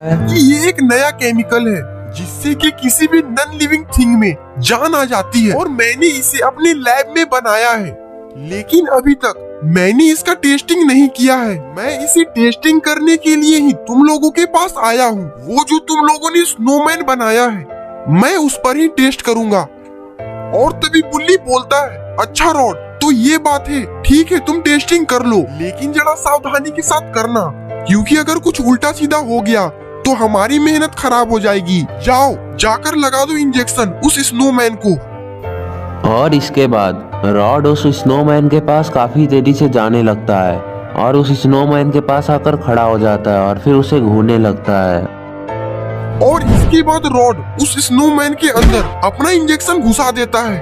कि ये एक नया केमिकल है जिससे कि किसी भी नॉन लिविंग थिंग में जान आ जाती है और मैंने इसे अपने लैब में बनाया है, लेकिन अभी तक मैंने इसका टेस्टिंग नहीं किया है। मैं इसे टेस्टिंग करने के लिए ही तुम लोगों के पास आया हूँ। वो जो तुम लोगों ने स्नोमैन बनाया है मैं उस पर ही टेस्ट करूंगा। और तभी बुल्ली बोलता है, अच्छा रॉड तो ये बात है, ठीक है तुम टेस्टिंग कर लो, लेकिन जरा सावधानी के साथ करना, क्योंकि अगर कुछ उल्टा सीधा हो गया तो हमारी मेहनत खराब हो जाएगी। जाओ जाकर लगा दो इंजेक्शन उस स्नोमैन को। और इसके बाद रॉड उस स्नोमैन के पास काफी तेजी से जाने लगता है और उस स्नोमैन के पास आकर खड़ा हो जाता है और फिर उसे घूरने लगता है। और इसके बाद रॉड उस स्नोमैन के अंदर अपना इंजेक्शन घुसा देता है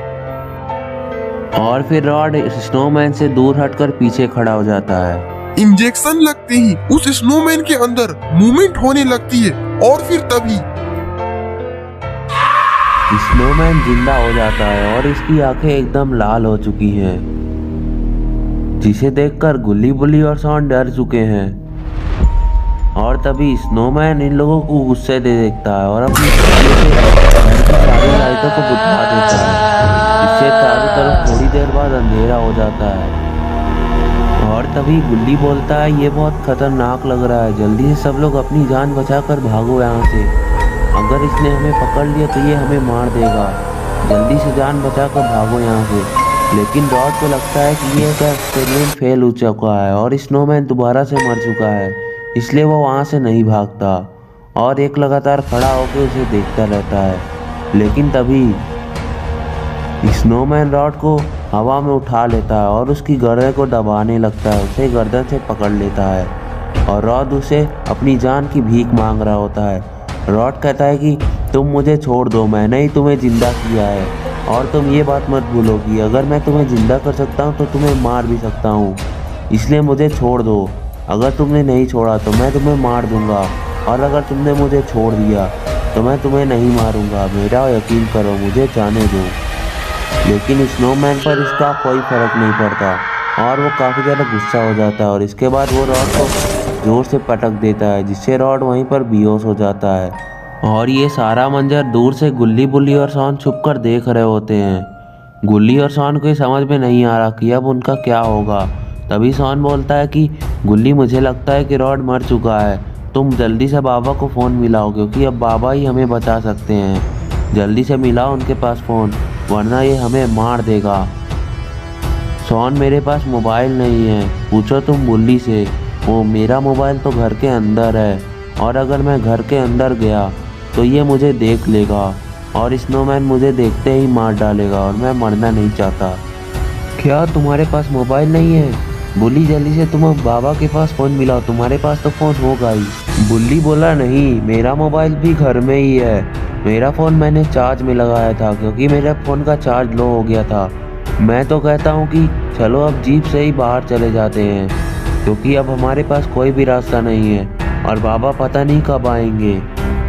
और फिर रॉड स्नोमैन से दूर हटकर पीछे खड़ा हो जाता है। इंजेक्शन लगते ही उस स्नोमैन के अंदर मूवमेंट होने लगती है और फिर तभी स्नोमैन जिंदा हो जाता है और इसकी आंखें एकदम लाल हो चुकी हैं, जिसे देखकर गुल्ली बुल्ली और शॉन डर चुके हैं। और तभी स्नोमैन इन लोगों को गुस्से से देखता है और अपनी छड़ी से घर की सारी लाइटों को बुझा देता है, जिससे चारों तरफ थोड़ी देर बाद अंधेरा हो जाता है। और तभी गुल्ली बोलता है, ये बहुत खतरनाक लग रहा है, जल्दी से सब लोग अपनी जान बचाकर भागो यहाँ से। अगर इसने हमें पकड़ लिया तो ये हमें मार देगा, जल्दी से जान बचाकर भागो यहाँ से। लेकिन रॉड को लगता है कि ये एक्सपेरिमेंट फेल हो चुका है और स्नोमैन दोबारा से मर चुका है, इसलिए वो वहाँ से नहीं भागता और एक लगातार खड़ा होकर उसे देखता रहता है। लेकिन तभी स्नोमैन रॉड को हवा में उठा लेता है और उसकी गर्दन को दबाने लगता है, उसे गर्दन से पकड़ लेता है और रॉड उसे अपनी जान की भीख मांग रहा होता है। रॉड कहता है कि तुम मुझे छोड़ दो, मैंने ही तुम्हें जिंदा किया है और तुम ये बात मत भूलो कि अगर मैं तुम्हें जिंदा कर सकता हूँ तो तुम्हें मार भी सकता हूँ, इसलिए मुझे छोड़ दो। अगर तुमने नहीं छोड़ा तो मैं तुम्हें मार दूंगा और अगर तुमने मुझे छोड़ दिया तो मैं तुम्हें नहीं मारूंगा, मेरा यकीन करो, मुझे जाने दो। लेकिन स्नोमैन पर इसका कोई फर्क नहीं पड़ता और वो काफ़ी ज़्यादा गुस्सा हो जाता है और इसके बाद वो रॉड को जोर से पटक देता है, जिससे रॉड वहीं पर बेहोश हो जाता है। और ये सारा मंजर दूर से गुल्ली बुल्ली और शॉन छुप कर देख रहे होते हैं। गुल्ली और शॉन को ये समझ में नहीं आ रहा कि अब उनका क्या होगा। तभी शॉन बोलता है कि गुल्ली, मुझे लगता है कि रॉड मर चुका है, तुम जल्दी से बाबा को फ़ोन मिलाओ क्योंकि अब बाबा ही हमें बचा सकते हैं। जल्दी से मिलाओ उनके पास फ़ोन, वरना ये हमें मार देगा। शॉन, मेरे पास मोबाइल नहीं है, पूछो तुम गुल्ली से। वो मेरा मोबाइल तो घर के अंदर है और अगर मैं घर के अंदर गया तो ये मुझे देख लेगा और स्नोमैन मुझे देखते ही मार डालेगा और मैं मरना नहीं चाहता। क्या तुम्हारे पास मोबाइल नहीं है? बुल्ली, जल्दी से तुम अब बाबा के पास फ़ोन मिलाओ, तुम्हारे पास तो फ़ोन होगा ही। बुल्ली बोला, नहीं, मेरा मोबाइल भी घर में ही है, मेरा फ़ोन मैंने चार्ज में लगाया था क्योंकि मेरे फ़ोन का चार्ज लो हो गया था। मैं तो कहता हूँ कि चलो अब जीप से ही बाहर चले जाते हैं क्योंकि अब हमारे पास कोई भी रास्ता नहीं है और बाबा पता नहीं कब आएंगे।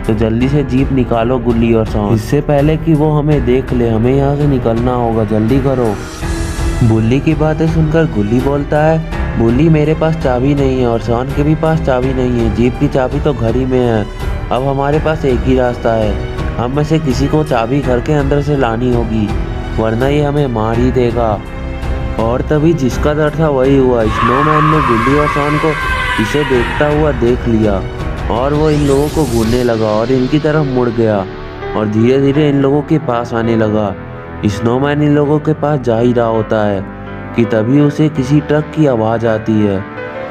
तो जल्दी से जीप निकालो गुल्ली और शॉन, इससे पहले कि वो हमें देख ले, हमें यहाँ से निकलना होगा, जल्दी करो। बुल्ली की बातें सुनकर गुल्ली बोलता है, बुल्ली, मेरे पास चाबी नहीं है और शॉन के भी पास चाबी नहीं है, जीप की चाबी तो घर ही में है। अब हमारे पास एक ही रास्ता है, हम में से किसी को चाबी घर के अंदर से लानी होगी, वरना ये हमें मार ही देगा। और तभी जिसका डर था वही हुआ, स्नोमैन ने गुल्ली और शॉन को इसे देखता हुआ देख लिया और वो इन लोगों को घूरने लगा और इनकी तरफ मुड़ गया और धीरे धीरे इन लोगों के पास आने लगा। स्नोमैन इन लोगों के पास जा ही रहा होता है कि तभी उसे किसी ट्रक की आवाज़ आती है,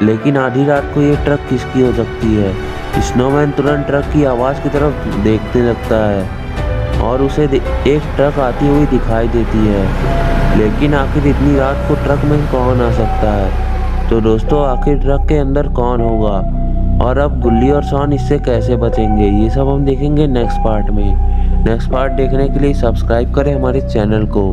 लेकिन आधी रात को ये ट्रक किसकी हो सकती है। स्नोमैन तुरंत ट्रक की आवाज़ की तरफ देखने लगता है और उसे एक ट्रक आती हुई दिखाई देती है, लेकिन आखिर इतनी रात को ट्रक में कौन आ सकता है। तो दोस्तों, आखिर ट्रक के अंदर कौन होगा और अब गुल्ली और शॉन इससे कैसे बचेंगे, ये सब हम देखेंगे नेक्स्ट पार्ट में। नेक्स्ट पार्ट देखने के लिए सब्सक्राइब करें हमारे चैनल को।